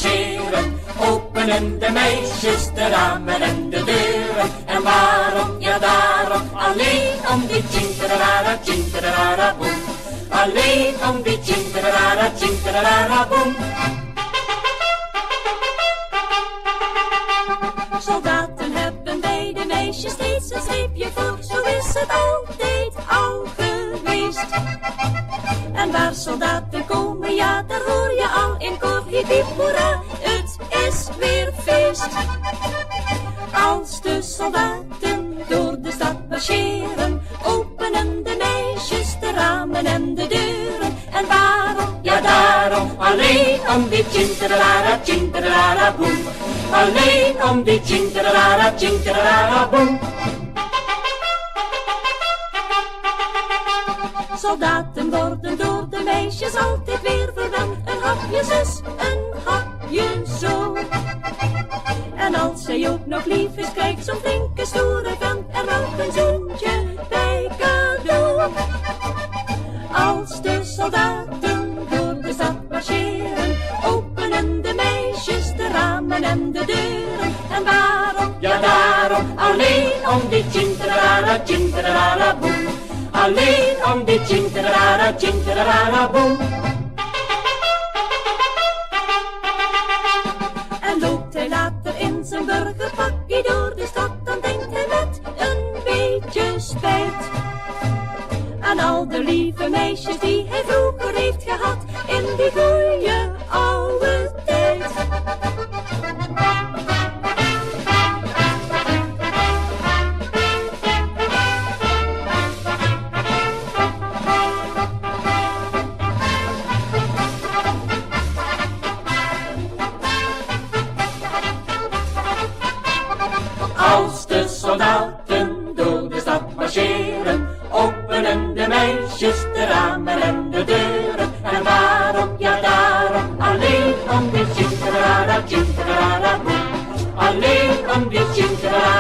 marcheren, openen de meisjes de ramen en de deuren. En waarom, ja daarom, alleen om die tjinterara, tjinterara boem. Alleen om die tjinterara, tjinterara boem. Soldaten hebben bij de meisjes steeds een streepje voor, zo is het altijd al geweest. En waar soldaten komen, ja, daar hoor je al in koor, hiep hiep hoera, het is weer feest. Als de soldaten door de stad marcheren, openen de meisjes de ramen en de deuren. En waarom? Ja daarom, alleen om die tjinterara, tjinterara boem. Alleen om die tjinterara, tjinterara boem. Soldaten worden door de meisjes altijd weer verwend. Een hapje zus, een hapje zo. En als zij ook nog lief is, krijgt zo'n flinke stoere vent er nog een zoentje bij cadeau. Als de soldaten door de stad marcheren, openen de meisjes de ramen en de deuren. En waarom? Ja daarom, alleen om die tjinterara, tjinterara boem. Alleen om die tjinterara, tjinterara boem. En loopt hij later in zijn burgerpakkie door de stad, dan denkt hij met een beetje spijt aan al de lieve meisjes die hij vroeger heeft gehad in die goeie oude tijd. Als de soldaten door de stad marcheren, openen de meisjes de ramen en de deuren. En waarom, ja daarom, alleen om die tjinterara, tjinterara boem. Alleen om die tjinterara,